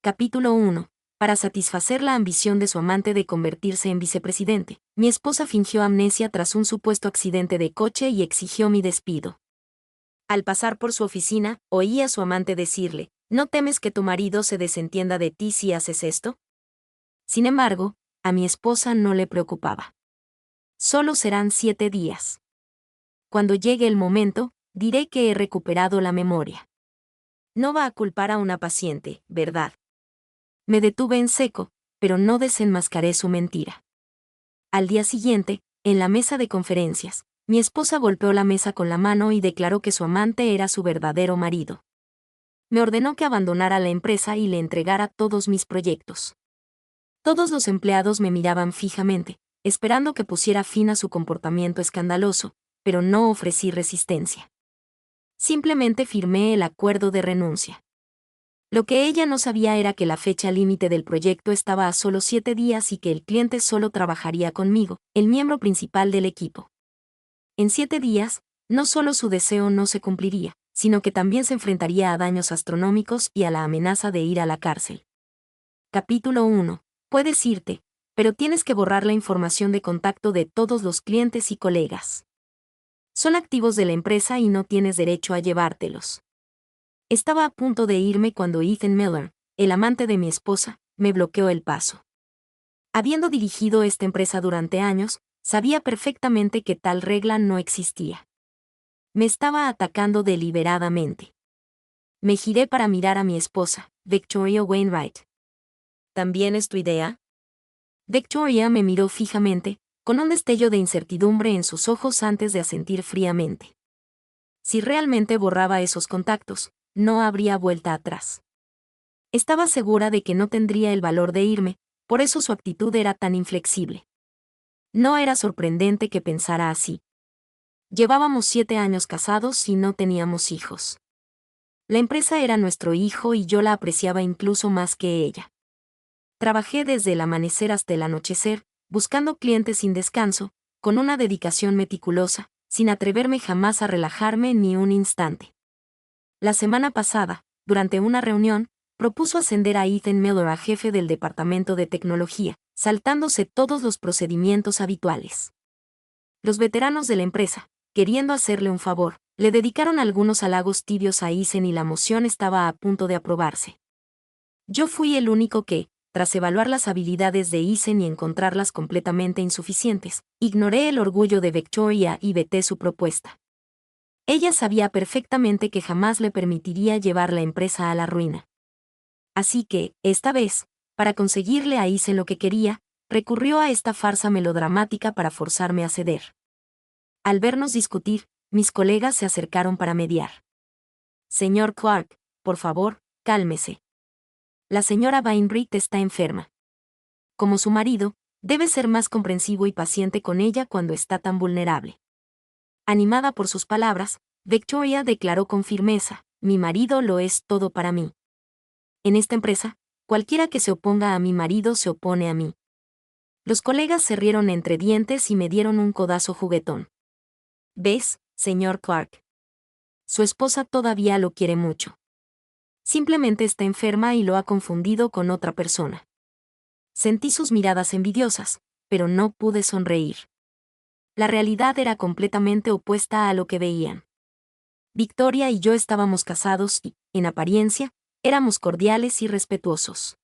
Capítulo 1. Para satisfacer la ambición de su amante de convertirse en vicepresidente, mi esposa fingió amnesia tras un supuesto accidente de coche y exigió mi despido. Al pasar por su oficina, oí a su amante decirle, ¿no temes que tu marido se desentienda de ti si haces esto? Sin embargo, a mi esposa no le preocupaba. Solo serán 7 días. Cuando llegue el momento, diré que he recuperado la memoria. No va a culpar a una paciente, ¿verdad? Me detuve en seco, pero no desenmascaré su mentira. Al día siguiente, en la mesa de conferencias, mi esposa golpeó la mesa con la mano y declaró que su amante era su verdadero marido. Me ordenó que abandonara la empresa y le entregara todos mis proyectos. Todos los empleados me miraban fijamente, esperando que pusiera fin a su comportamiento escandaloso, pero no ofrecí resistencia. Simplemente firmé el acuerdo de renuncia. Lo que ella no sabía era que la fecha límite del proyecto estaba a solo 7 días y que el cliente solo trabajaría conmigo, el miembro principal del equipo. En 7 días, no solo su deseo no se cumpliría, sino que también se enfrentaría a daños astronómicos y a la amenaza de ir a la cárcel. Capítulo 1. Puedes irte, pero tienes que borrar la información de contacto de todos los clientes y colegas. Son activos de la empresa y no tienes derecho a llevártelos. Estaba a punto de irme cuando Ethan Miller, el amante de mi esposa, me bloqueó el paso. Habiendo dirigido esta empresa durante años, sabía perfectamente que tal regla no existía. Me estaba atacando deliberadamente. Me giré para mirar a mi esposa, Victoria Wainwright. ¿También es tu idea? Victoria me miró fijamente, con un destello de incertidumbre en sus ojos antes de asentir fríamente. Si realmente borraba esos contactos, no habría vuelta atrás. Estaba segura de que no tendría el valor de irme, por eso su actitud era tan inflexible. No era sorprendente que pensara así. Llevábamos 7 años casados y no teníamos hijos. La empresa era nuestro hijo y yo la apreciaba incluso más que ella. Trabajé desde el amanecer hasta el anochecer, buscando clientes sin descanso, con una dedicación meticulosa, sin atreverme jamás a relajarme ni un instante. La semana pasada, durante una reunión, propuso ascender a Ethan Miller a jefe del departamento de tecnología, saltándose todos los procedimientos habituales. Los veteranos de la empresa, queriendo hacerle un favor, le dedicaron algunos halagos tibios a Ethan y la moción estaba a punto de aprobarse. Yo fui el único que, tras evaluar las habilidades de Ethan y encontrarlas completamente insuficientes, ignoré el orgullo de Victoria y veté su propuesta. Ella sabía perfectamente que jamás le permitiría llevar la empresa a la ruina. Así que, esta vez, para conseguirle a Ethan lo que quería, recurrió a esta farsa melodramática para forzarme a ceder. Al vernos discutir, mis colegas se acercaron para mediar. Señor Clark, por favor, cálmese. La señora Wainwright está enferma. Como su marido, debe ser más comprensivo y paciente con ella cuando está tan vulnerable. Animada por sus palabras, Victoria declaró con firmeza, mi marido lo es todo para mí. En esta empresa, cualquiera que se oponga a mi marido se opone a mí. Los colegas se rieron entre dientes y me dieron un codazo juguetón. ¿Ves, señor Clark? Su esposa todavía lo quiere mucho. Simplemente está enferma y lo ha confundido con otra persona. Sentí sus miradas envidiosas, pero no pude sonreír. La realidad era completamente opuesta a lo que veían. Victoria y yo estábamos casados y, en apariencia, éramos cordiales y respetuosos.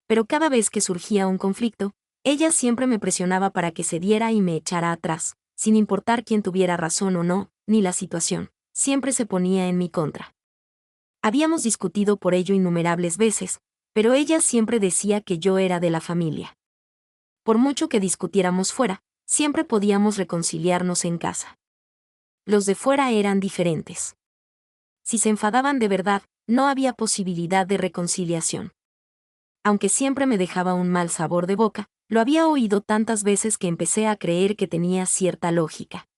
Pero cada vez que surgía un conflicto, ella siempre me presionaba para que cediera y me echara atrás, sin importar quién tuviera razón o no, ni la situación, siempre se ponía en mi contra. Habíamos discutido por ello innumerables veces, pero ella siempre decía que yo era de la familia. Por mucho que discutiéramos fuera, siempre podíamos reconciliarnos en casa. Los de fuera eran diferentes. Si se enfadaban de verdad, no había posibilidad de reconciliación. Aunque siempre me dejaba un mal sabor de boca, lo había oído tantas veces que empecé a creer que tenía cierta lógica.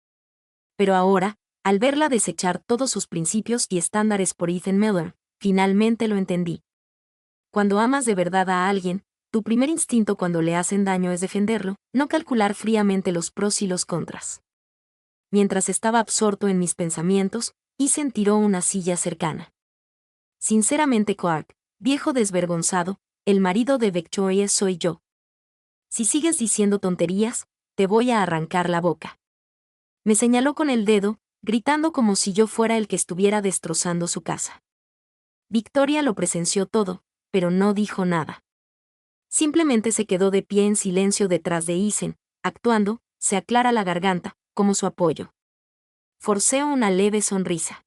Pero ahora, al verla desechar todos sus principios y estándares por Ethan Miller, finalmente lo entendí. Cuando amas de verdad a alguien, tu primer instinto cuando le hacen daño es defenderlo, no calcular fríamente los pros y los contras. Mientras estaba absorto en mis pensamientos, Ethan tiró una silla cercana. Sinceramente, Clark, Viejo desvergonzado, el marido de Victoria soy yo. Si sigues diciendo tonterías, te voy a arrancar la boca. Me señaló con el dedo, gritando como si yo fuera el que estuviera destrozando su casa. Victoria lo presenció todo, pero no dijo nada. Simplemente se quedó de pie en silencio detrás de Isen, actuando, se aclara la garganta, como su apoyo. Forceo una leve sonrisa.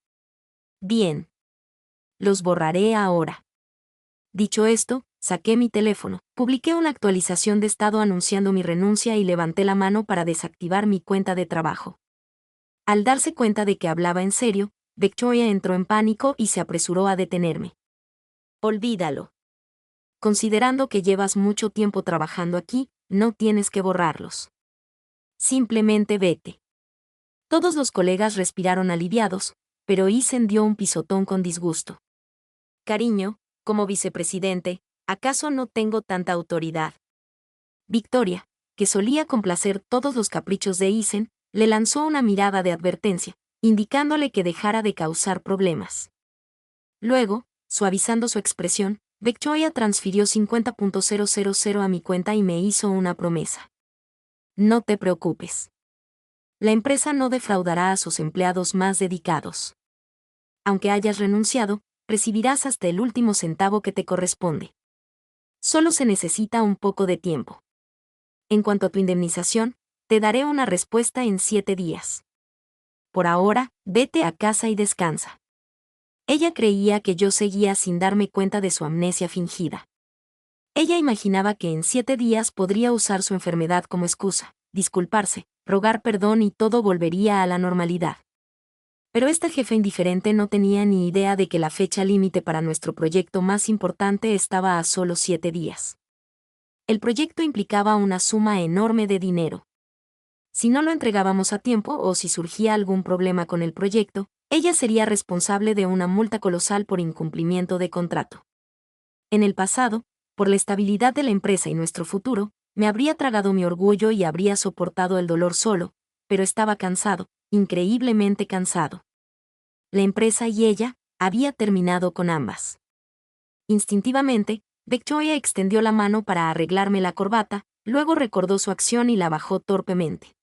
Bien. Los borraré ahora. Dicho esto, saqué mi teléfono, publiqué una actualización de estado anunciando mi renuncia y levanté la mano para desactivar mi cuenta de trabajo. Al darse cuenta de que hablaba en serio, Victoria entró en pánico y se apresuró a detenerme. Olvídalo. Considerando que llevas mucho tiempo trabajando aquí, no tienes que borrarlos. Simplemente vete. Todos los colegas respiraron aliviados, pero Isen dio un pisotón con disgusto. Cariño, como vicepresidente, ¿acaso no tengo tanta autoridad? Victoria, que solía complacer todos los caprichos de Isen, le lanzó una mirada de advertencia, indicándole que dejara de causar problemas. Luego, suavizando su expresión, Victoria transfirió 50.000 a mi cuenta y me hizo una promesa. No te preocupes. La empresa no defraudará a sus empleados más dedicados. Aunque hayas renunciado, recibirás hasta el último centavo que te corresponde. Solo se necesita un poco de tiempo. En cuanto a tu indemnización, te daré una respuesta en 7 días. Por ahora, vete a casa y descansa. Ella creía que yo seguía sin darme cuenta de su amnesia fingida. Ella imaginaba que en 7 días podría usar su enfermedad como excusa, disculparse, rogar perdón y todo volvería a la normalidad. Pero esta jefa indiferente no tenía ni idea de que la fecha límite para nuestro proyecto más importante estaba a solo 7 días. El proyecto implicaba una suma enorme de dinero. Si no lo entregábamos a tiempo o si surgía algún problema con el proyecto, ella sería responsable de una multa colosal por incumplimiento de contrato. En el pasado, por la estabilidad de la empresa y nuestro futuro, me habría tragado mi orgullo y habría soportado el dolor solo, pero estaba cansado, increíblemente cansado. La empresa y ella, había terminado con ambas. Instintivamente, Victoria extendió la mano para arreglarme la corbata, luego recordó su acción y la bajó torpemente.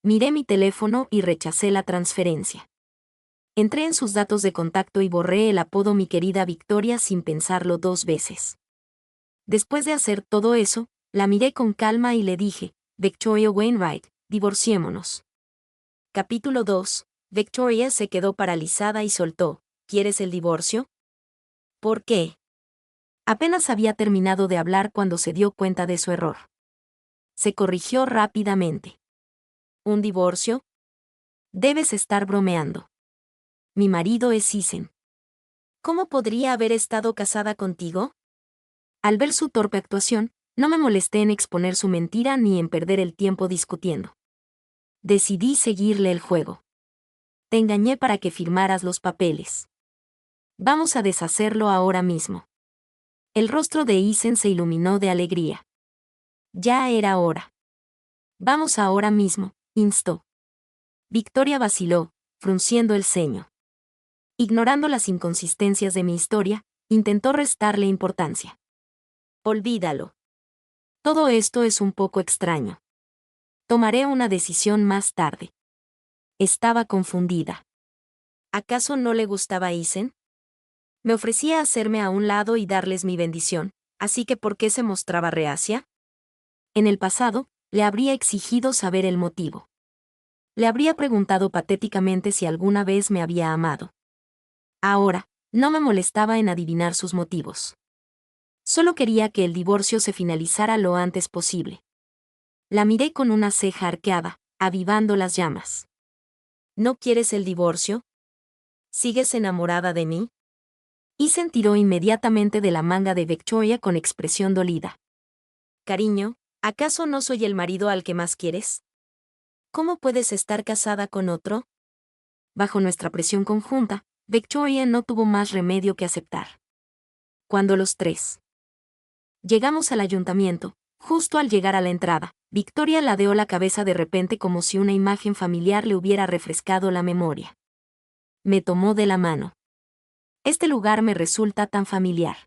Miré mi teléfono y rechacé la transferencia. Entré en sus datos de contacto y borré el apodo mi querida Victoria sin pensarlo 2 veces. Después de hacer todo eso, la miré con calma y le dije, Victoria Wainwright, divorciémonos. Capítulo 2. Victoria se quedó paralizada y soltó, ¿quieres el divorcio? ¿Por qué? Apenas había terminado de hablar cuando se dio cuenta de su error. Se corrigió rápidamente. ¿Un divorcio? Debes estar bromeando. Mi marido es Isen. ¿Cómo podría haber estado casada contigo? Al ver su torpe actuación, no me molesté en exponer su mentira ni en perder el tiempo discutiendo. Decidí seguirle el juego. Te engañé para que firmaras los papeles. Vamos a deshacerlo ahora mismo. El rostro de Isen se iluminó de alegría. Ya era hora. Vamos ahora mismo, instó. Victoria vaciló, frunciendo el ceño. Ignorando las inconsistencias de mi historia, intentó restarle importancia. Olvídalo. Todo esto es un poco extraño. Tomaré una decisión más tarde. Estaba confundida. ¿Acaso no le gustaba a Isen? Me ofrecía hacerme a un lado y darles mi bendición, así que ¿por qué se mostraba reacia? En el pasado, le habría exigido saber el motivo. Le habría preguntado patéticamente si alguna vez me había amado. Ahora, no me molestaba en adivinar sus motivos. Solo quería que el divorcio se finalizara lo antes posible. La miré con una ceja arqueada, avivando las llamas. ¿No quieres el divorcio? ¿Sigues enamorada de mí? Isen tiró inmediatamente de la manga de Victoria con expresión dolida. Cariño, ¿acaso no soy el marido al que más quieres? ¿Cómo puedes estar casada con otro? Bajo nuestra presión conjunta, Victoria no tuvo más remedio que aceptar. Cuando los 3 llegamos al ayuntamiento, justo al llegar a la entrada, Victoria ladeó la cabeza de repente como si una imagen familiar le hubiera refrescado la memoria. Me tomó de la mano. Este lugar me resulta tan familiar.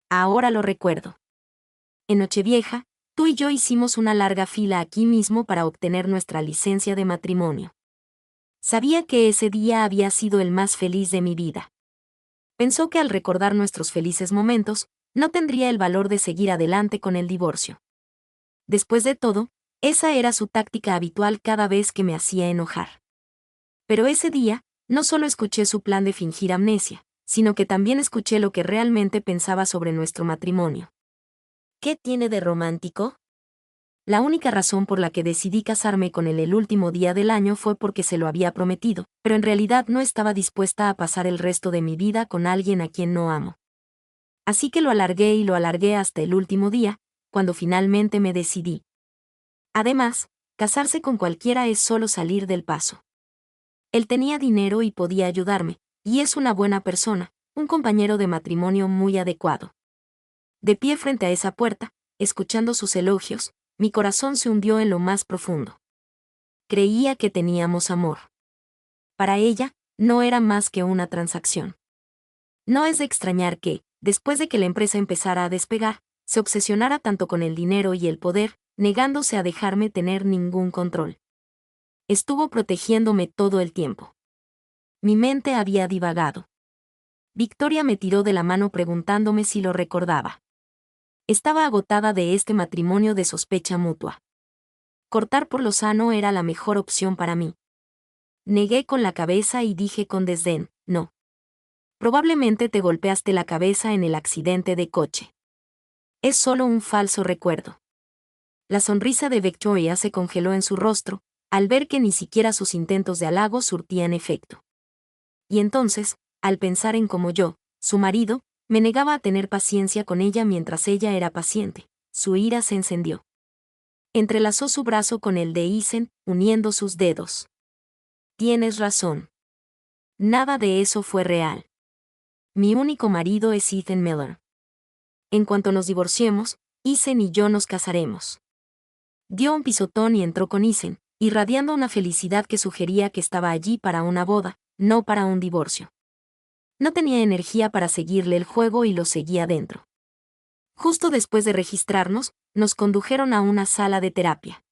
Ahora lo recuerdo. En Nochevieja, tú y yo hicimos una larga fila aquí mismo para obtener nuestra licencia de matrimonio. Sabía que ese día había sido el más feliz de mi vida. Pensó que al recordar nuestros felices momentos, no tendría el valor de seguir adelante con el divorcio. Después de todo, esa era su táctica habitual cada vez que me hacía enojar. Pero ese día, no solo escuché su plan de fingir amnesia, sino que también escuché lo que realmente pensaba sobre nuestro matrimonio. ¿Qué tiene de romántico? La única razón por la que decidí casarme con él el último día del año fue porque se lo había prometido, pero en realidad no estaba dispuesta a pasar el resto de mi vida con alguien a quien no amo. Así que lo alargué y lo alargué hasta el último día, cuando finalmente me decidí. Además, casarse con cualquiera es solo salir del paso. Él tenía dinero y podía ayudarme, y es una buena persona, un compañero de matrimonio muy adecuado. De pie frente a esa puerta, escuchando sus elogios, mi corazón se hundió en lo más profundo. Creía que teníamos amor. Para ella, no era más que una transacción. No es de extrañar que, después de que la empresa empezara a despegar, se obsesionara tanto con el dinero y el poder, negándose a dejarme tener ningún control. Estuvo protegiéndome todo el tiempo. Mi mente había divagado. Victoria me tiró de la mano preguntándome si lo recordaba. Estaba agotada de este matrimonio de sospecha mutua. Cortar por lo sano era la mejor opción para mí. Negué con la cabeza y dije con desdén, no. Probablemente te golpeaste la cabeza en el accidente de coche. Es solo un falso recuerdo. La sonrisa de Victoria se congeló en su rostro, al ver que ni siquiera sus intentos de halago surtían efecto. Y entonces, al pensar en cómo yo, su marido, me negaba a tener paciencia con ella mientras ella era paciente, su ira se encendió. Entrelazó su brazo con el de Isen, uniendo sus dedos. Tienes razón. Nada de eso fue real. Mi único marido es Ethan Miller. En cuanto nos divorciemos, Isen y yo nos casaremos. Dio un pisotón y entró con Isen, irradiando una felicidad que sugería que estaba allí para una boda, no para un divorcio. No tenía energía para seguirle el juego y lo seguía dentro. Justo después de registrarnos, nos condujeron a una sala de terapia.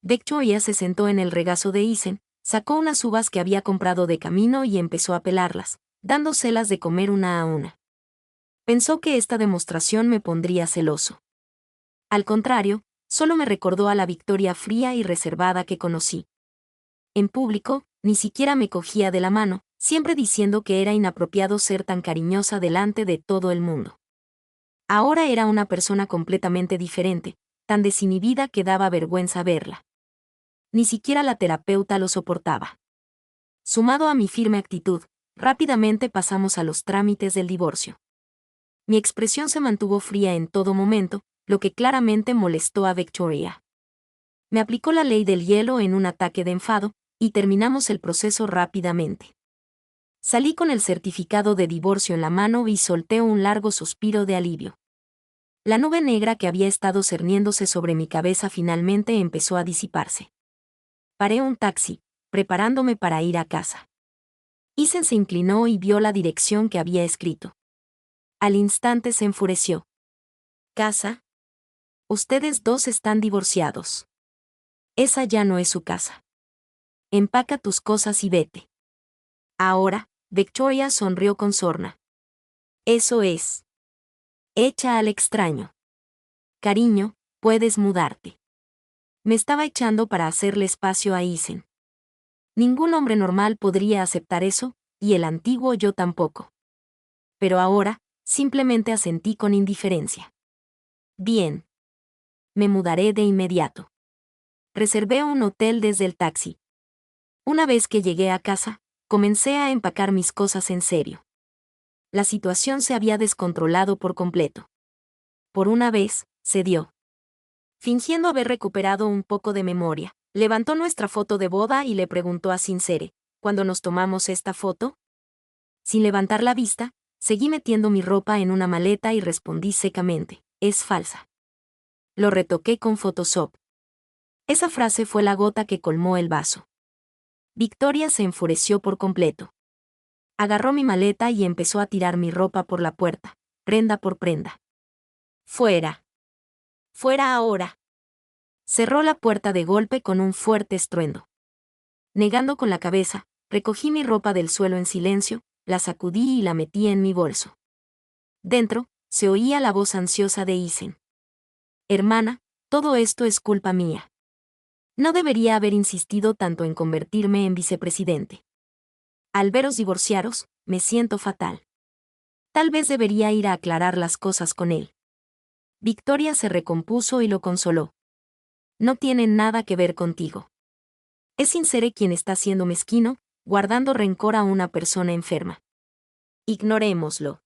Victoria se sentó en el regazo de Isen, sacó unas uvas que había comprado de camino y empezó a pelarlas, dándoselas de comer una a una. Pensó que esta demostración me pondría celoso. Al contrario, solo me recordó a la Victoria fría y reservada que conocí. En público, ni siquiera me cogía de la mano, siempre diciendo que era inapropiado ser tan cariñosa delante de todo el mundo. Ahora era una persona completamente diferente, tan desinhibida que daba vergüenza verla. Ni siquiera la terapeuta lo soportaba. Sumado a mi firme actitud, rápidamente pasamos a los trámites del divorcio. Mi expresión se mantuvo fría en todo momento, lo que claramente molestó a Victoria. Me aplicó la ley del hielo en un ataque de enfado, y terminamos el proceso rápidamente. Salí con el certificado de divorcio en la mano y solté un largo suspiro de alivio. La nube negra que había estado cerniéndose sobre mi cabeza finalmente empezó a disiparse. Paré un taxi, preparándome para ir a casa. Isen se inclinó y vio la dirección que había escrito. Al instante se enfureció. ¿Casa? Ustedes dos están divorciados. Esa ya no es su casa. Empaca tus cosas y vete. Ahora, Victoria sonrió con sorna. Eso es. Echa al extraño. Cariño, puedes mudarte. Me estaba echando para hacerle espacio a Isen. Ningún hombre normal podría aceptar eso, y el antiguo yo tampoco. Pero ahora, simplemente asentí con indiferencia. Bien. Me mudaré de inmediato. Reservé un hotel desde el taxi. Una vez que llegué a casa, comencé a empacar mis cosas en serio. La situación se había descontrolado por completo. Por una vez, cedió. Fingiendo haber recuperado un poco de memoria, levantó nuestra foto de boda y le preguntó a Sincere, ¿cuándo nos tomamos esta foto? Sin levantar la vista, seguí metiendo mi ropa en una maleta y respondí secamente, es falsa. Lo retoqué con Photoshop. Esa frase fue la gota que colmó el vaso. Victoria se enfureció por completo. Agarró mi maleta y empezó a tirar mi ropa por la puerta, prenda por prenda. Fuera. Fuera ahora. Cerró la puerta de golpe con un fuerte estruendo. Negando con la cabeza, recogí mi ropa del suelo en silencio, la sacudí y la metí en mi bolso. Dentro, se oía la voz ansiosa de Isen. Hermana, todo esto es culpa mía. No debería haber insistido tanto en convertirme en vicepresidente. Al veros divorciaros, me siento fatal. Tal vez debería ir a aclarar las cosas con él. Victoria se recompuso y lo consoló. No tiene nada que ver contigo. Es Sincere quien está siendo mezquino, guardando rencor a una persona enferma. Ignorémoslo.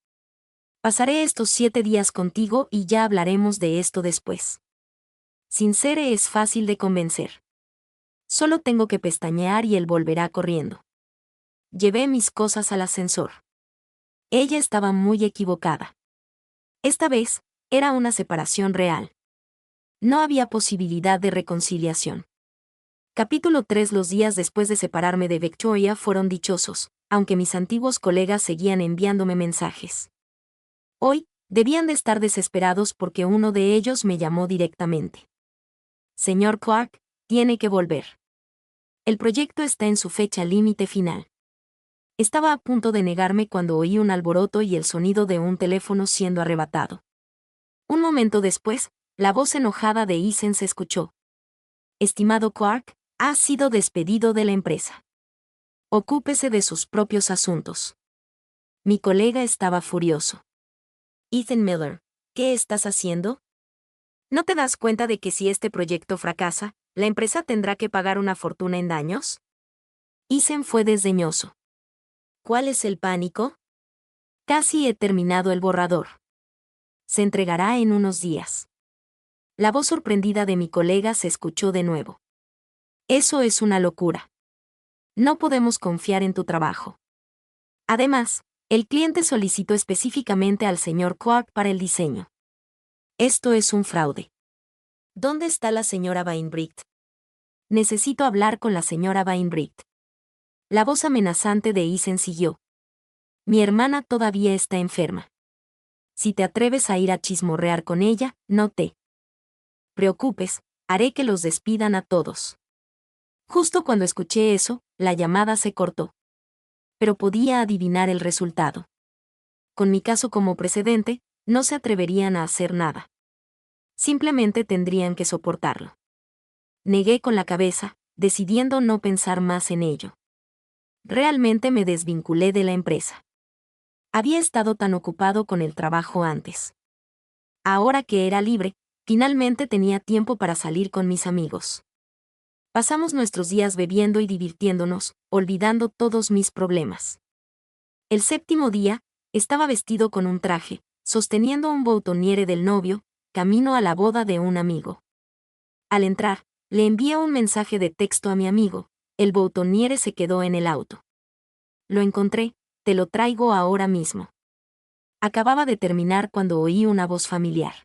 Pasaré estos 7 días contigo y ya hablaremos de esto después. Sincere es fácil de convencer. Solo tengo que pestañear y él volverá corriendo. Llevé mis cosas al ascensor. Ella estaba muy equivocada. Esta vez, era una separación real. No había posibilidad de reconciliación. Capítulo 3. Los días después de separarme de Victoria fueron dichosos, aunque mis antiguos colegas seguían enviándome mensajes. Hoy, debían de estar desesperados porque uno de ellos me llamó directamente. Señor Clark, tiene que volver. El proyecto está en su fecha límite final. Estaba a punto de negarme cuando oí un alboroto y el sonido de un teléfono siendo arrebatado. Un momento después, la voz enojada de Isen se escuchó. Estimado Clark, ha sido despedido de la empresa. Ocúpese de sus propios asuntos. Mi colega estaba furioso. Ethan Miller, ¿qué estás haciendo? ¿No te das cuenta de que si este proyecto fracasa, la empresa tendrá que pagar una fortuna en daños? Ethan fue desdeñoso. ¿Cuál es el pánico? Casi he terminado el borrador. Se entregará en unos días. La voz sorprendida de mi colega se escuchó de nuevo. Eso es una locura. No podemos confiar en tu trabajo. Además, el cliente solicitó específicamente al señor Clark para el diseño. Esto es un fraude. ¿Dónde está la señora Bainbridge? Necesito hablar con la señora Bainbridge. La voz amenazante de Isen siguió. Mi hermana todavía está enferma. Si te atreves a ir a chismorrear con ella, no te preocupes, haré que los despidan a todos. Justo cuando escuché eso, la llamada se cortó. Pero podía adivinar el resultado. Con mi caso como precedente, no se atreverían a hacer nada. Simplemente tendrían que soportarlo. Negué con la cabeza, decidiendo no pensar más en ello. Realmente me desvinculé de la empresa. Había estado tan ocupado con el trabajo antes. Ahora que era libre, finalmente tenía tiempo para salir con mis amigos. Pasamos nuestros días bebiendo y divirtiéndonos, olvidando todos mis problemas. El 7º día, estaba vestido con un traje, sosteniendo un boutoniere del novio, camino a la boda de un amigo. Al entrar, le envié un mensaje de texto a mi amigo, el boutoniere se quedó en el auto. Lo encontré, te lo traigo ahora mismo. Acababa de terminar cuando oí una voz familiar.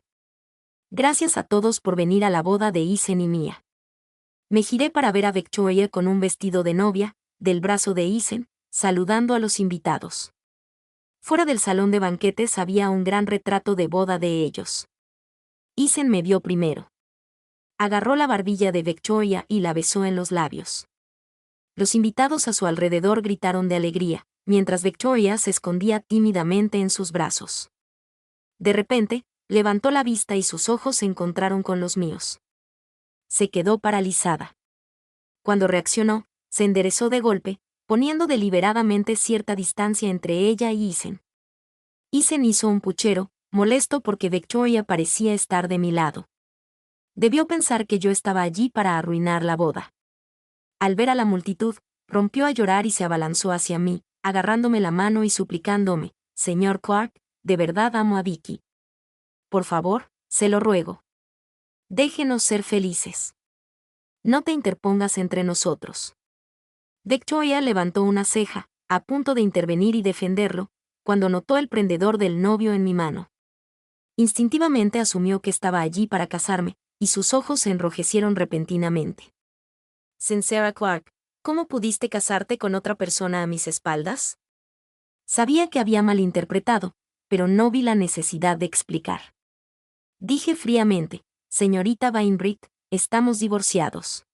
Gracias a todos por venir a la boda de Isen y mía. Me giré para ver a Victoria con un vestido de novia, del brazo de Isen, saludando a los invitados. Fuera del salón de banquetes había un gran retrato de boda de ellos. Isen me vio primero. Agarró la barbilla de Victoria y la besó en los labios. Los invitados a su alrededor gritaron de alegría, mientras Victoria se escondía tímidamente en sus brazos. De repente, levantó la vista y sus ojos se encontraron con los míos. Se quedó paralizada. Cuando reaccionó, se enderezó de golpe, poniendo deliberadamente cierta distancia entre ella y Isen. Isen hizo un puchero, molesto porque Victoria parecía estar de mi lado. Debió pensar que yo estaba allí para arruinar la boda. Al ver a la multitud, rompió a llorar y se abalanzó hacia mí, agarrándome la mano y suplicándome, «Señor Clark, de verdad amo a Vicky. Por favor, se lo ruego. Déjenos ser felices. No te interpongas entre nosotros». Victoria levantó una ceja, a punto de intervenir y defenderlo, cuando notó el prendedor del novio en mi mano. Instintivamente asumió que estaba allí para casarme, y sus ojos se enrojecieron repentinamente. «Sincere Clark, ¿cómo pudiste casarte con otra persona a mis espaldas?» Sabía que había malinterpretado, pero no vi la necesidad de explicar. Dije fríamente, señorita Wainwright, estamos divorciados.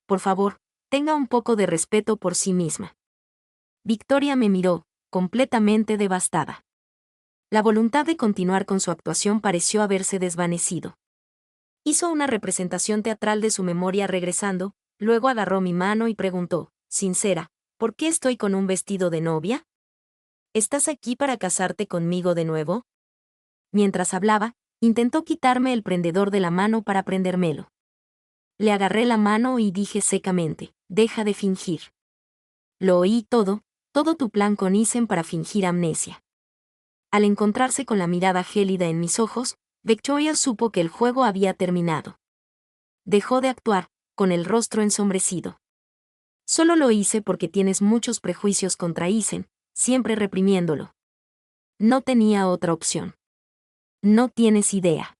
Por favor, tenga un poco de respeto por sí misma. Victoria me miró, completamente devastada. La voluntad de continuar con su actuación pareció haberse desvanecido. Hizo una representación teatral de su memoria regresando, luego agarró mi mano y preguntó, sincera, ¿por qué estoy con un vestido de novia? ¿Estás aquí para casarte conmigo de nuevo? Mientras hablaba, intentó quitarme el prendedor de la mano para prendérmelo. Le agarré la mano y dije secamente, deja de fingir. Lo oí todo tu plan con Isen para fingir amnesia. Al encontrarse con la mirada gélida en mis ojos, Victoria supo que el juego había terminado. Dejó de actuar, con el rostro ensombrecido. Solo lo hice porque tienes muchos prejuicios contra Isen, siempre reprimiéndolo. No tenía otra opción. No tienes idea.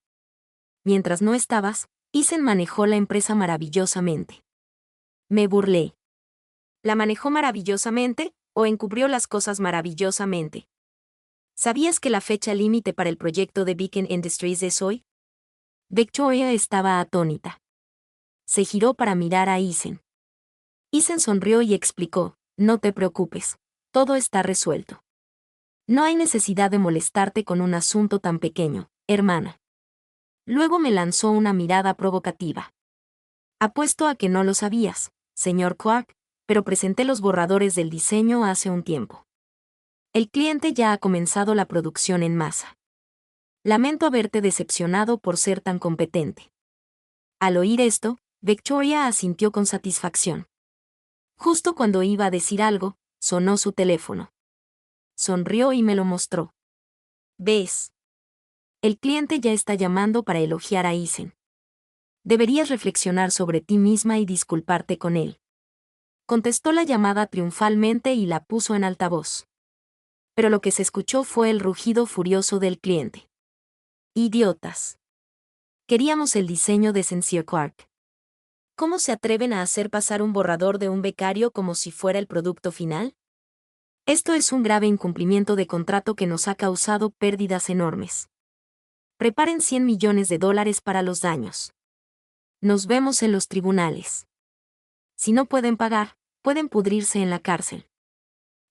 Mientras no estabas, Isen manejó la empresa maravillosamente. Me burlé. ¿La manejó maravillosamente, o encubrió las cosas maravillosamente? ¿Sabías que la fecha límite para el proyecto de Beacon Industries es hoy? Victoria estaba atónita. Se giró para mirar a Isen. Isen sonrió y explicó, no te preocupes, todo está resuelto. No hay necesidad de molestarte con un asunto tan pequeño, hermana. Luego me lanzó una mirada provocativa. Apuesto a que no lo sabías, señor Clark, pero presenté los borradores del diseño hace un tiempo. El cliente ya ha comenzado la producción en masa. Lamento haberte decepcionado por ser tan competente. Al oír esto, Victoria asintió con satisfacción. Justo cuando iba a decir algo, sonó su teléfono. Sonrió y me lo mostró. ¿Ves? El cliente ya está llamando para elogiar a Isen. Deberías reflexionar sobre ti misma y disculparte con él. Contestó la llamada triunfalmente y la puso en altavoz. Pero lo que se escuchó fue el rugido furioso del cliente. Idiotas. Queríamos el diseño de Sincere Clark. ¿Cómo se atreven a hacer pasar un borrador de un becario como si fuera el producto final? Esto es un grave incumplimiento de contrato que nos ha causado pérdidas enormes. Preparen $100 millones para los daños. Nos vemos en los tribunales. Si no pueden pagar, pueden pudrirse en la cárcel.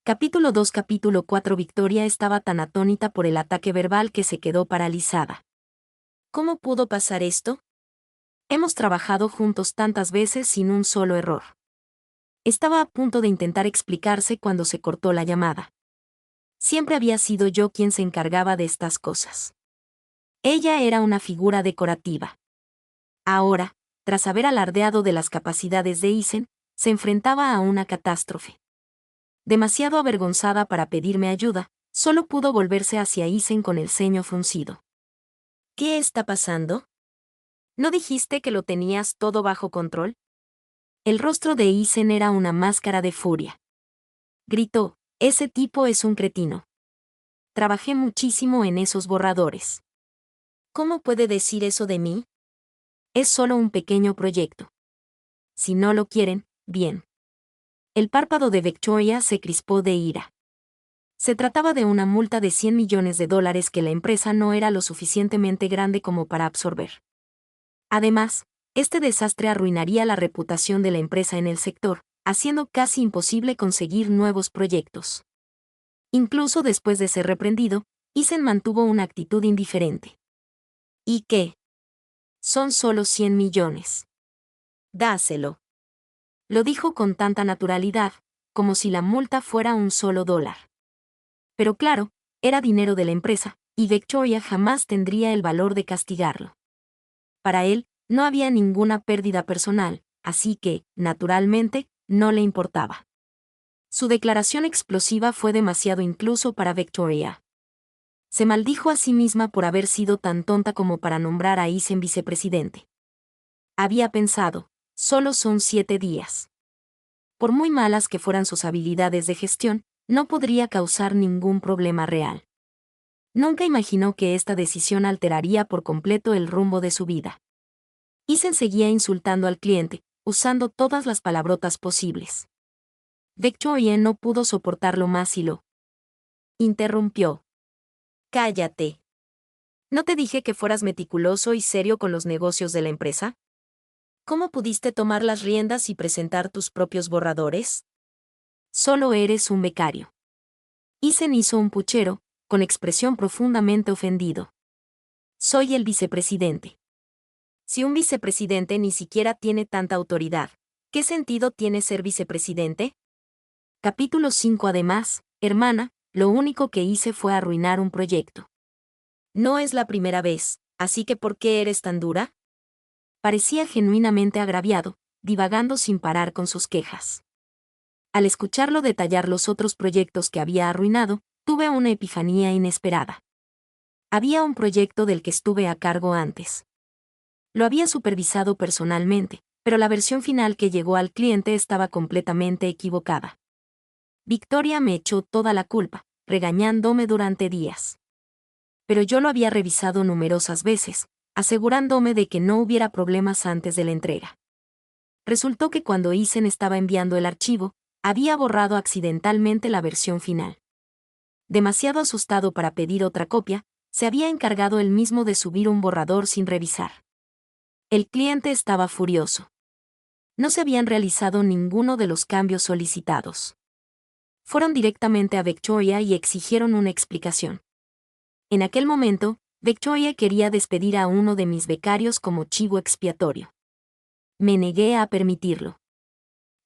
Capítulo 2 Capítulo 4 Victoria estaba tan atónita por el ataque verbal que se quedó paralizada. ¿Cómo pudo pasar esto? Hemos trabajado juntos tantas veces sin un solo error. Estaba a punto de intentar explicarse cuando se cortó la llamada. Siempre había sido yo quien se encargaba de estas cosas. Ella era una figura decorativa. Ahora, tras haber alardeado de las capacidades de Isen, se enfrentaba a una catástrofe. Demasiado avergonzada para pedirme ayuda, solo pudo volverse hacia Isen con el ceño fruncido. ¿Qué está pasando? ¿No dijiste que lo tenías todo bajo control? El rostro de Isen era una máscara de furia. Gritó, ese tipo es un cretino. Trabajé muchísimo en esos borradores. ¿Cómo puede decir eso de mí? Es solo un pequeño proyecto. Si no lo quieren, bien. El párpado de Victoria se crispó de ira. Se trataba de una multa de $100 millones que la empresa no era lo suficientemente grande como para absorber. Además, este desastre arruinaría la reputación de la empresa en el sector, haciendo casi imposible conseguir nuevos proyectos. Incluso después de ser reprendido, Isen mantuvo una actitud indiferente. ¿Y qué? Son solo 100 millones. Dáselo. Lo dijo con tanta naturalidad, como si la multa fuera un solo dólar. Pero claro, era dinero de la empresa, y Victoria jamás tendría el valor de castigarlo. Para él, no había ninguna pérdida personal, así que, naturalmente, no le importaba. Su declaración explosiva fue demasiado incluso para Victoria. Se maldijo a sí misma por haber sido tan tonta como para nombrar a Isen vicepresidente. Había pensado, solo son 7 días. Por muy malas que fueran sus habilidades de gestión, no podría causar ningún problema real. Nunca imaginó que esta decisión alteraría por completo el rumbo de su vida. Isen seguía insultando al cliente, usando todas las palabrotas posibles. Victoria no pudo soportarlo más y lo interrumpió. Cállate. ¿No te dije que fueras meticuloso y serio con los negocios de la empresa? ¿Cómo pudiste tomar las riendas y presentar tus propios borradores? Solo eres un becario. Isen hizo un puchero, con expresión profundamente ofendido. Soy el vicepresidente. Si un vicepresidente ni siquiera tiene tanta autoridad, ¿qué sentido tiene ser vicepresidente? Capítulo 5. Además, hermana, lo único que hice fue arruinar un proyecto. No es la primera vez, así que ¿por qué eres tan dura? Parecía genuinamente agraviado, divagando sin parar con sus quejas. Al escucharlo detallar los otros proyectos que había arruinado, tuve una epifanía inesperada. Había un proyecto del que estuve a cargo antes. Lo había supervisado personalmente, pero la versión final que llegó al cliente estaba completamente equivocada. Victoria me echó toda la culpa, regañándome durante días. Pero yo lo había revisado numerosas veces, asegurándome de que no hubiera problemas antes de la entrega. Resultó que cuando Isen estaba enviando el archivo, había borrado accidentalmente la versión final. Demasiado asustado para pedir otra copia, se había encargado él mismo de subir un borrador sin revisar. El cliente estaba furioso. No se habían realizado ninguno de los cambios solicitados. Fueron directamente a Victoria y exigieron una explicación. En aquel momento, Victoria quería despedir a uno de mis becarios como chivo expiatorio. Me negué a permitirlo.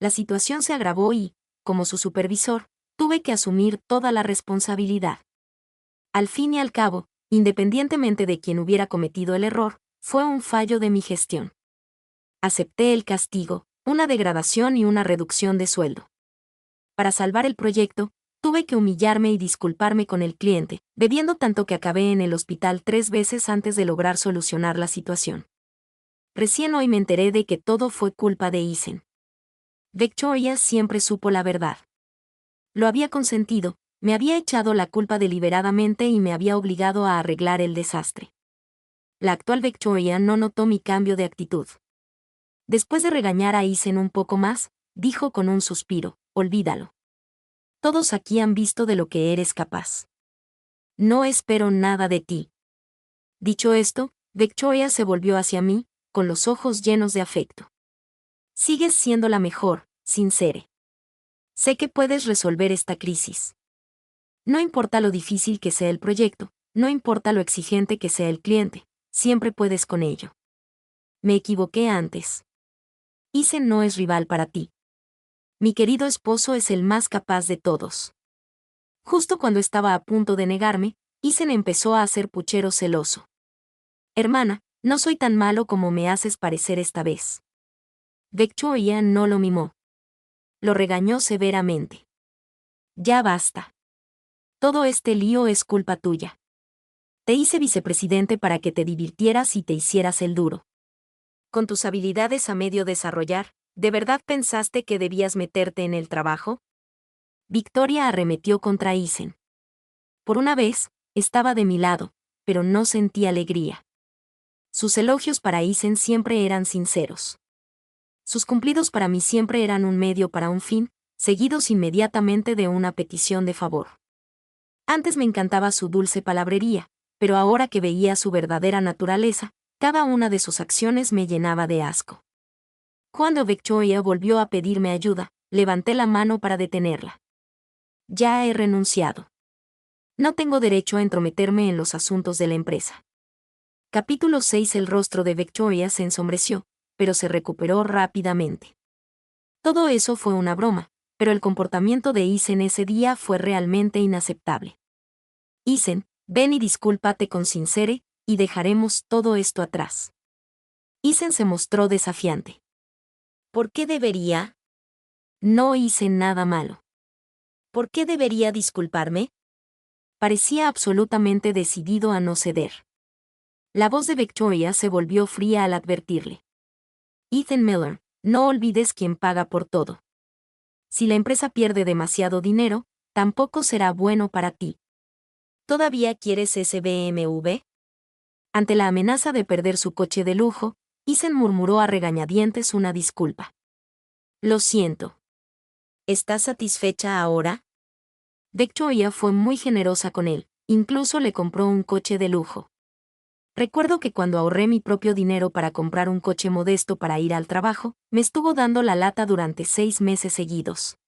La situación se agravó y, como su supervisor, tuve que asumir toda la responsabilidad. Al fin y al cabo, independientemente de quien hubiera cometido el error, fue un fallo de mi gestión. Acepté el castigo, una degradación y una reducción de sueldo. Para salvar el proyecto, tuve que humillarme y disculparme con el cliente, bebiendo tanto que acabé en el hospital 3 veces antes de lograr solucionar la situación. Recién hoy me enteré de que todo fue culpa de Isen. Victoria siempre supo la verdad. Lo había consentido, me había echado la culpa deliberadamente y me había obligado a arreglar el desastre. La actual Victoria no notó mi cambio de actitud. Después de regañar a Isen un poco más, dijo con un suspiro, olvídalo. Todos aquí han visto de lo que eres capaz. No espero nada de ti. Dicho esto, Victoria se volvió hacia mí, con los ojos llenos de afecto. Sigues siendo la mejor, sincere. Sé que puedes resolver esta crisis. No importa lo difícil que sea el proyecto, no importa lo exigente que sea el cliente, siempre puedes con ello. Me equivoqué antes. Isen no es rival para ti. Mi querido esposo es el más capaz de todos. Justo cuando estaba a punto de negarme, Isen empezó a hacer puchero celoso. Hermana, no soy tan malo como me haces parecer esta vez. Victoria no lo mimó. Lo regañó severamente. Ya basta. Todo este lío es culpa tuya. Te hice vicepresidente para que te divirtieras y te hicieras el duro. Con tus habilidades a medio desarrollar, ¿de verdad pensaste que debías meterte en el trabajo? Victoria arremetió contra Isen. Por una vez, estaba de mi lado, pero no sentí alegría. Sus elogios para Isen siempre eran sinceros. Sus cumplidos para mí siempre eran un medio para un fin, seguidos inmediatamente de una petición de favor. Antes me encantaba su dulce palabrería, pero ahora que veía su verdadera naturaleza, cada una de sus acciones me llenaba de asco. Cuando Victoria volvió a pedirme ayuda, levanté la mano para detenerla. Ya he renunciado. No tengo derecho a entrometerme en los asuntos de la empresa. Capítulo 6. El rostro de Victoria se ensombreció, pero se recuperó rápidamente. Todo eso fue una broma, pero el comportamiento de Isen ese día fue realmente inaceptable. Isen, ven y discúlpate con Sincere, y dejaremos todo esto atrás. Isen se mostró desafiante. ¿Por qué debería? No hice nada malo. ¿Por qué debería disculparme? Parecía absolutamente decidido a no ceder. La voz de Victoria se volvió fría al advertirle. Ethan Miller, no olvides quién paga por todo. Si la empresa pierde demasiado dinero, tampoco será bueno para ti. ¿Todavía quieres ese BMW? Ante la amenaza de perder su coche de lujo, Ethan murmuró a regañadientes una disculpa. Lo siento. ¿Estás satisfecha ahora? Victoria fue muy generosa con él, Incluso le compró un coche de lujo. Recuerdo que cuando ahorré mi propio dinero para comprar un coche modesto para ir al trabajo, me estuvo dando la lata durante 6 meses seguidos.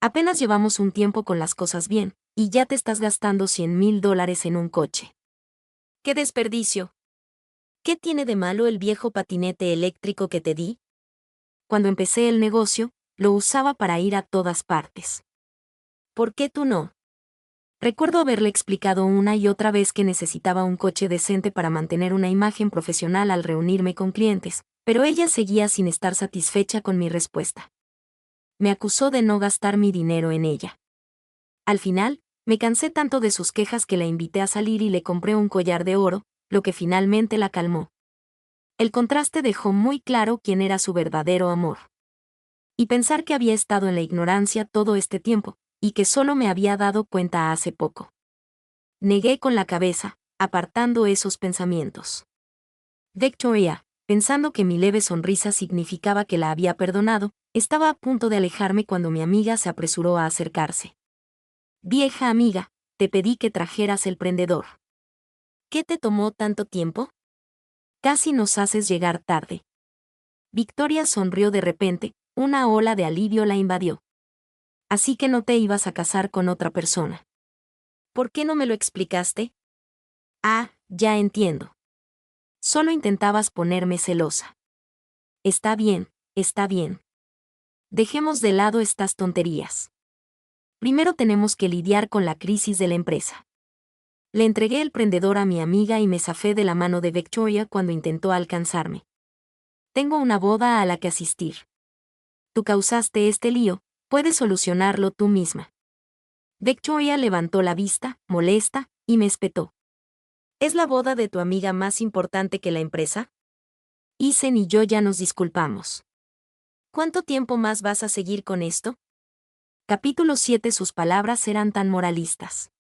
Apenas llevamos un tiempo con las cosas bien, y ya te estás gastando $100,000 en un coche. ¡Qué desperdicio! ¿Qué tiene de malo el viejo patinete eléctrico que te di? Cuando empecé el negocio, lo usaba para ir a todas partes. ¿Por qué tú no? Recuerdo haberle explicado una y otra vez que necesitaba un coche decente para mantener una imagen profesional al reunirme con clientes, pero ella seguía sin estar satisfecha con mi respuesta. Me acusó de no gastar mi dinero en ella. Al final, me cansé tanto de sus quejas que la invité a salir y le compré un collar de oro, lo que finalmente la calmó. El contraste dejó muy claro quién era su verdadero amor. Y pensar que había estado en la ignorancia todo este tiempo, y que solo me había dado cuenta hace poco. Negué con la cabeza, apartando esos pensamientos. Victoria, pensando que mi leve sonrisa significaba que la había perdonado, estaba a punto de alejarme cuando mi amiga se apresuró a acercarse. Vieja amiga, te pedí que trajeras el prendedor. ¿Qué te tomó tanto tiempo? Casi nos haces llegar tarde. Victoria sonrió de repente, una ola de alivio la invadió. Así que no te ibas a casar con otra persona. ¿Por qué no me lo explicaste? Ah, ya entiendo. Solo intentabas ponerme celosa. Está bien, está bien. Dejemos de lado estas tonterías. Primero tenemos que lidiar con la crisis de la empresa. Le entregué el prendedor a mi amiga y me zafé de la mano de Victoria cuando intentó alcanzarme. Tengo una boda a la que asistir. Tú causaste este lío, puedes solucionarlo tú misma. Victoria levantó la vista, molesta, y me espetó. ¿Es la boda de tu amiga más importante que la empresa? Isen y yo ya nos disculpamos. ¿Cuánto tiempo más vas a seguir con esto? Capítulo 7. Sus palabras eran tan moralistas.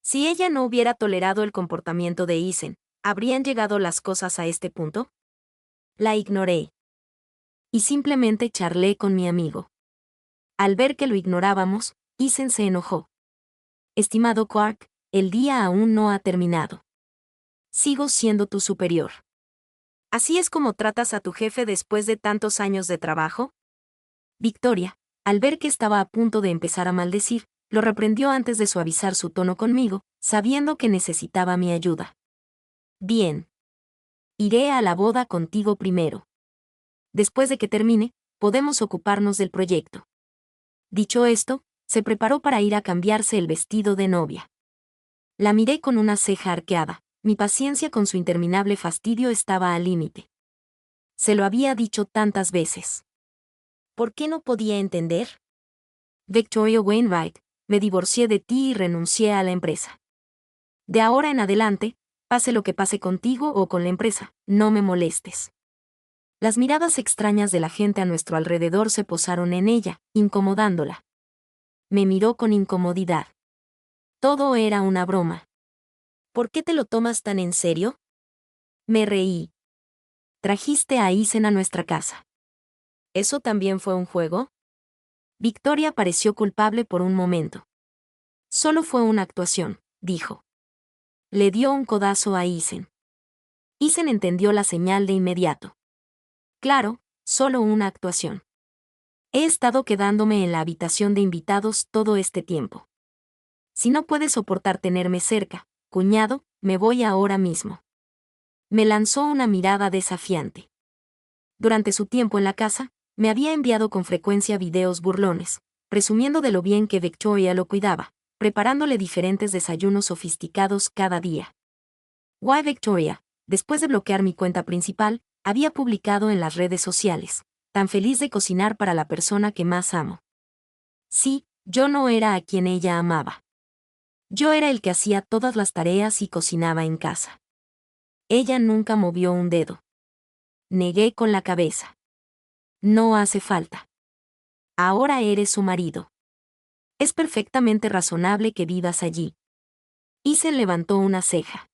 Si ella no hubiera tolerado el comportamiento de Isen, ¿habrían llegado las cosas a este punto? La ignoré. Y simplemente charlé con mi amigo. Al ver que lo ignorábamos, Isen se enojó. Estimado Quark, el día aún no ha terminado. Sigo siendo tu superior. ¿Así es como tratas a tu jefe después de tantos años de trabajo? Victoria, al ver que estaba a punto de empezar a maldecir, lo reprendió antes de suavizar su tono conmigo, sabiendo que necesitaba mi ayuda. Bien. Iré a la boda contigo primero. Después de que termine, podemos ocuparnos del proyecto. Dicho esto, se preparó para ir a cambiarse el vestido de novia. La miré con una ceja arqueada. Mi paciencia con su interminable fastidio estaba al límite. Se lo había dicho tantas veces. ¿Por qué no podía entender? Victoria Wainwright, me divorcié de ti y renuncié a la empresa. De ahora en adelante, pase lo que pase contigo o con la empresa, no me molestes. Las miradas extrañas de la gente a nuestro alrededor se posaron en ella, incomodándola. Me miró con incomodidad. Todo era una broma. ¿Por qué te lo tomas tan en serio? Me reí. Trajiste a Isen a nuestra casa. ¿Eso también fue un juego? Victoria pareció culpable por un momento. Solo fue una actuación, dijo. Le dio un codazo a Isen. Isen entendió la señal de inmediato. Claro, solo una actuación. He estado quedándome en la habitación de invitados todo este tiempo. Si no puedes soportar tenerme cerca, cuñado, me voy ahora mismo. Me lanzó una mirada desafiante. Durante su tiempo en la casa, me había enviado con frecuencia videos burlones, presumiendo de lo bien que Victoria lo cuidaba, preparándole diferentes desayunos sofisticados cada día. Why Victoria, después de bloquear mi cuenta principal, había publicado en las redes sociales, tan feliz de cocinar para la persona que más amo. Sí, yo no era a quien ella amaba. Yo era el que hacía todas las tareas y cocinaba en casa. Ella nunca movió un dedo. Negué con la cabeza. No hace falta. Ahora eres su marido. Es perfectamente razonable que vivas allí. Isen levantó una ceja.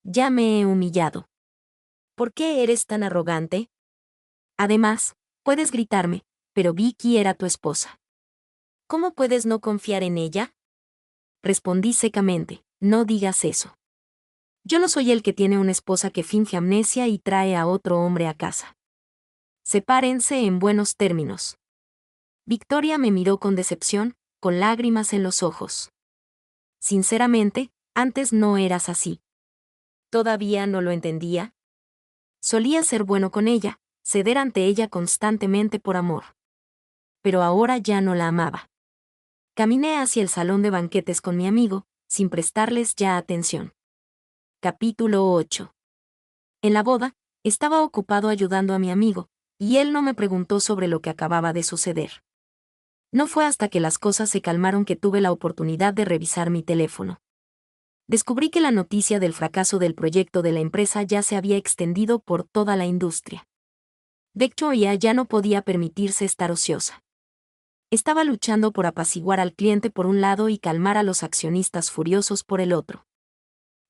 Ya me he humillado. ¿Por qué eres tan arrogante? Además, puedes gritarme, pero Vicky era tu esposa. ¿Cómo puedes no confiar en ella? Respondí secamente. No digas eso. Yo no soy el que tiene una esposa que finge amnesia y trae a otro hombre a casa. Sepárense en buenos términos. Victoria me miró con decepción, con lágrimas en los ojos. Sinceramente, antes no eras así. ¿Todavía no lo entendía? Solía ser bueno con ella, ceder ante ella constantemente por amor. Pero ahora ya no la amaba. Caminé hacia el salón de banquetes con mi amigo, sin prestarles ya atención. Capítulo 8. En la boda, estaba ocupado ayudando a mi amigo, y él no me preguntó sobre lo que acababa de suceder. No fue hasta que las cosas se calmaron que tuve la oportunidad de revisar mi teléfono. Descubrí que la noticia del fracaso del proyecto de la empresa ya se había extendido por toda la industria. Victoria ya no podía permitirse estar ociosa. Estaba luchando por apaciguar al cliente por un lado y calmar a los accionistas furiosos por el otro.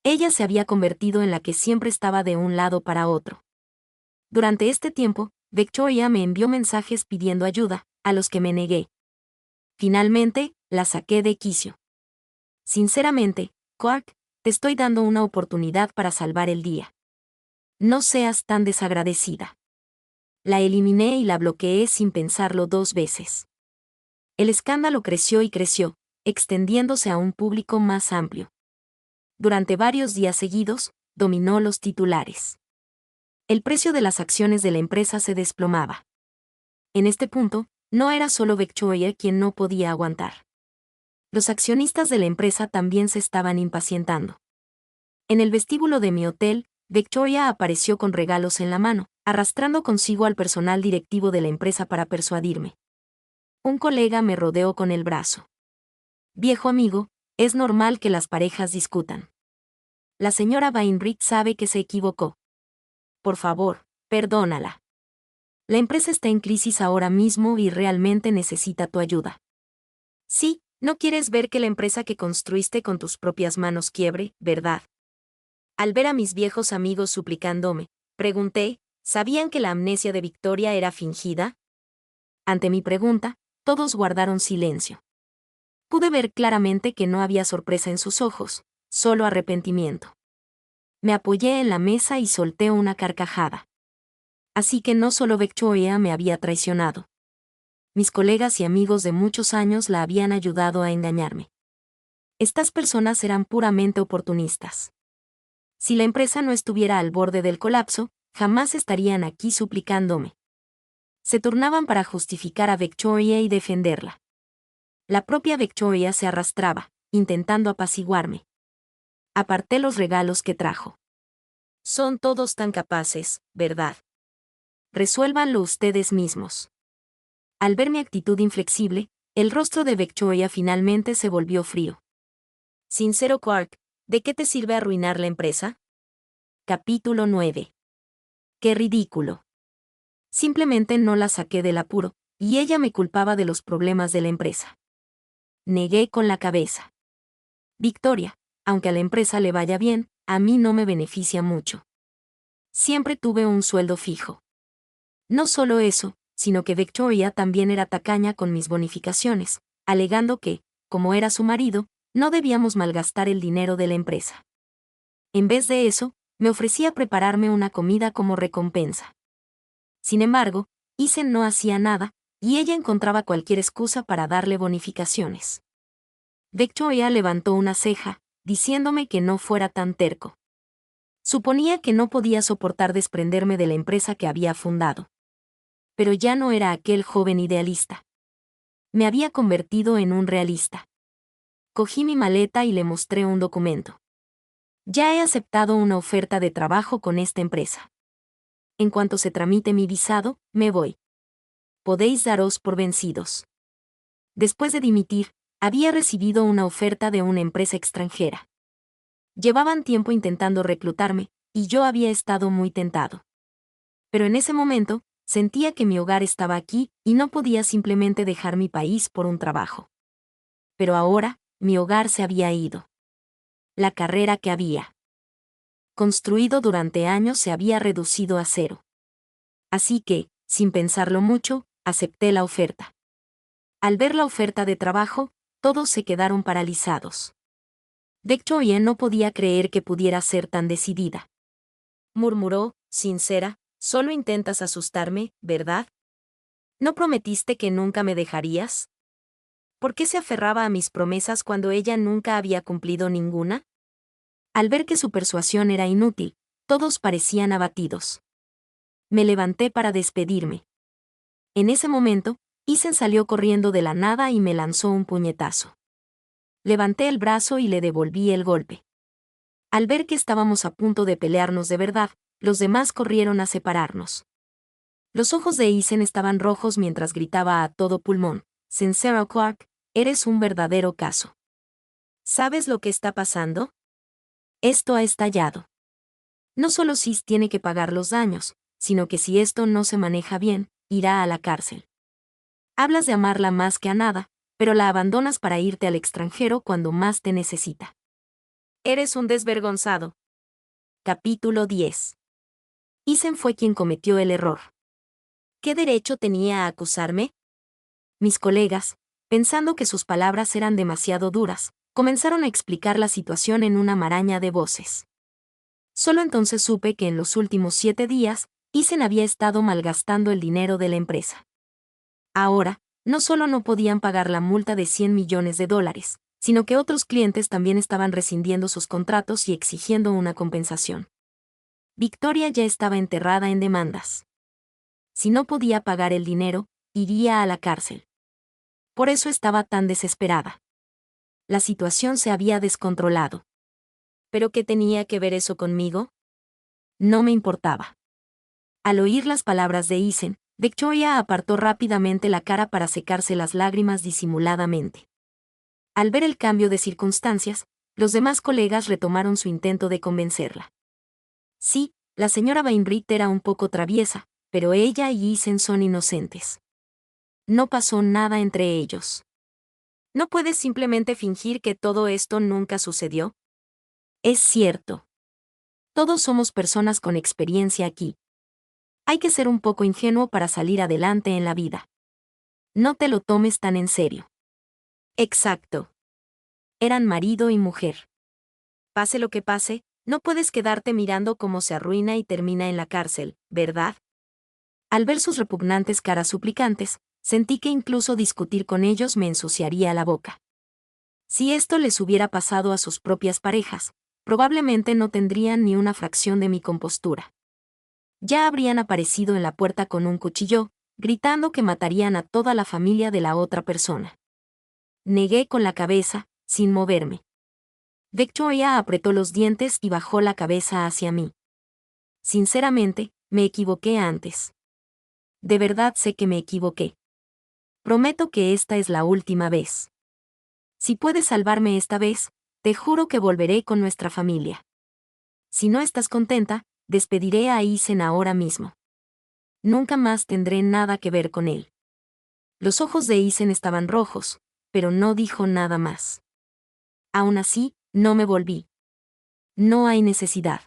Ella se había convertido en la que siempre estaba de un lado para otro. Durante este tiempo, Victoria me envió mensajes pidiendo ayuda, a los que me negué. Finalmente, la saqué de quicio. Sinceramente, Clark, te estoy dando una oportunidad para salvar el día. No seas tan desagradecida. La eliminé y la bloqueé sin pensarlo 2 veces. El escándalo creció y creció, extendiéndose a un público más amplio. Durante varios días seguidos, dominó los titulares. El precio de las acciones de la empresa se desplomaba. En este punto, no era solo Victoria quien no podía aguantar. Los accionistas de la empresa también se estaban impacientando. En el vestíbulo de mi hotel, Victoria apareció con regalos en la mano, arrastrando consigo al personal directivo de la empresa para persuadirme. Un colega me rodeó con el brazo. Viejo amigo, es normal que las parejas discutan. La señora Weinrich sabe que se equivocó. Por favor, perdónala. La empresa está en crisis ahora mismo y realmente necesita tu ayuda. Sí, no quieres ver que la empresa que construiste con tus propias manos quiebre, ¿verdad? Al ver a mis viejos amigos suplicándome, pregunté, ¿sabían que la amnesia de Victoria era fingida? Ante mi pregunta, todos guardaron silencio. Pude ver claramente que no había sorpresa en sus ojos, solo arrepentimiento. Me apoyé en la mesa y solté una carcajada. Así que no solo Victoria me había traicionado. Mis colegas y amigos de muchos años la habían ayudado a engañarme. Estas personas eran puramente oportunistas. Si la empresa no estuviera al borde del colapso, jamás estarían aquí suplicándome. Se turnaban para justificar a Victoria y defenderla. La propia Victoria se arrastraba, intentando apaciguarme. Aparté los regalos que trajo. Son todos tan capaces, ¿verdad? Resuélvanlo ustedes mismos. Al ver mi actitud inflexible, el rostro de Victoria finalmente se volvió frío. Sincero Clark, ¿de qué te sirve arruinar la empresa? Capítulo 9. Qué ridículo. Simplemente no la saqué del apuro, y ella me culpaba de los problemas de la empresa. Negué con la cabeza. Victoria, aunque a la empresa le vaya bien, a mí no me beneficia mucho. Siempre tuve un sueldo fijo. No solo eso, sino que Victoria también era tacaña con mis bonificaciones, alegando que, como era su marido, no debíamos malgastar el dinero de la empresa. En vez de eso, me ofrecía prepararme una comida como recompensa. Sin embargo, Isen no hacía nada, y ella encontraba cualquier excusa para darle bonificaciones. Victoria levantó una ceja, diciéndome que no fuera tan terco. Suponía que no podía soportar desprenderme de la empresa que había fundado. Pero ya no era aquel joven idealista. Me había convertido en un realista. Cogí mi maleta y le mostré un documento. Ya he aceptado una oferta de trabajo con esta empresa. En cuanto se tramite mi visado, me voy. Podéis daros por vencidos. Después de dimitir, había recibido una oferta de una empresa extranjera. Llevaban tiempo intentando reclutarme, y yo había estado muy tentado. Pero en ese momento, sentía que mi hogar estaba aquí y no podía simplemente dejar mi país por un trabajo. Pero ahora, mi hogar se había ido. La carrera que había construido durante años se había reducido a cero. Así que, sin pensarlo mucho, acepté la oferta. Al ver la oferta de trabajo, todos se quedaron paralizados. Victoria no podía creer que pudiera ser tan decidida. Murmuró, sincera, solo intentas asustarme, ¿verdad? ¿No prometiste que nunca me dejarías? ¿Por qué se aferraba a mis promesas cuando ella nunca había cumplido ninguna? Al ver que su persuasión era inútil, todos parecían abatidos. Me levanté para despedirme. En ese momento, Isen salió corriendo de la nada y me lanzó un puñetazo. Levanté el brazo y le devolví el golpe. Al ver que estábamos a punto de pelearnos de verdad, los demás corrieron a separarnos. Los ojos de Isen estaban rojos mientras gritaba a todo pulmón: Sincero Clark, eres un verdadero caso. ¿Sabes lo que está pasando? Esto ha estallado. No solo Sis tiene que pagar los daños, sino que si esto no se maneja bien, irá a la cárcel. Hablas de amarla más que a nada, pero la abandonas para irte al extranjero cuando más te necesita. Eres un desvergonzado. Capítulo 10. Isen fue quien cometió el error. ¿Qué derecho tenía a acusarme? Mis colegas, pensando que sus palabras eran demasiado duras, comenzaron a explicar la situación en una maraña de voces. Solo entonces supe que en los últimos 7 días, Isen había estado malgastando el dinero de la empresa. Ahora, no solo no podían pagar la multa de $100 millones, sino que otros clientes también estaban rescindiendo sus contratos y exigiendo una compensación. Victoria ya estaba enterrada en demandas. Si no podía pagar el dinero, iría a la cárcel. Por eso estaba tan desesperada. La situación se había descontrolado. ¿Pero qué tenía que ver eso conmigo? No me importaba. Al oír las palabras de Isen, Victoria apartó rápidamente la cara para secarse las lágrimas disimuladamente. Al ver el cambio de circunstancias, los demás colegas retomaron su intento de convencerla. Sí, la señora Bainbridge era un poco traviesa, pero ella y Isen son inocentes. No pasó nada entre ellos. ¿No puedes simplemente fingir que todo esto nunca sucedió? Es cierto. Todos somos personas con experiencia aquí. Hay que ser un poco ingenuo para salir adelante en la vida. No te lo tomes tan en serio. Exacto. Eran marido y mujer. Pase lo que pase, no puedes quedarte mirando cómo se arruina y termina en la cárcel, ¿verdad? Al ver sus repugnantes caras suplicantes, sentí que incluso discutir con ellos me ensuciaría la boca. Si esto les hubiera pasado a sus propias parejas, probablemente no tendrían ni una fracción de mi compostura. Ya habrían aparecido en la puerta con un cuchillo, gritando que matarían a toda la familia de la otra persona. Negué con la cabeza, sin moverme. Victoria apretó los dientes y bajó la cabeza hacia mí. Sinceramente, me equivoqué antes. De verdad sé que me equivoqué. Prometo que esta es la última vez. Si puedes salvarme esta vez, te juro que volveré con nuestra familia. Si no estás contenta, despediré a Isen ahora mismo. Nunca más tendré nada que ver con él. Los ojos de Isen estaban rojos, pero no dijo nada más. Aún así, no me volví. No hay necesidad.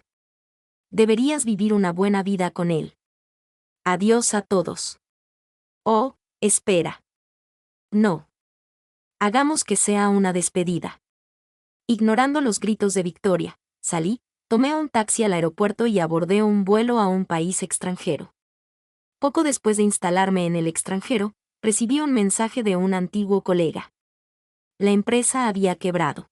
Deberías vivir una buena vida con él. Adiós a todos. Oh, espera. No. Hagamos que sea una despedida. Ignorando los gritos de Victoria, salí, tomé un taxi al aeropuerto y abordé un vuelo a un país extranjero. Poco después de instalarme en el extranjero, recibí un mensaje de un antiguo colega. La empresa había quebrado.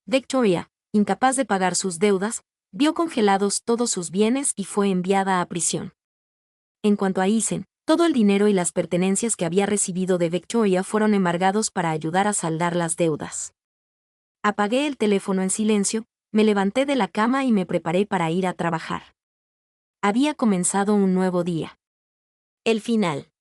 Victoria, incapaz de pagar sus deudas, vio congelados todos sus bienes y fue enviada a prisión. En cuanto a Isen, todo el dinero y las pertenencias que había recibido de Victoria fueron embargados para ayudar a saldar las deudas. Apagué el teléfono en silencio, me levanté de la cama y me preparé para ir a trabajar. Había comenzado un nuevo día. El final.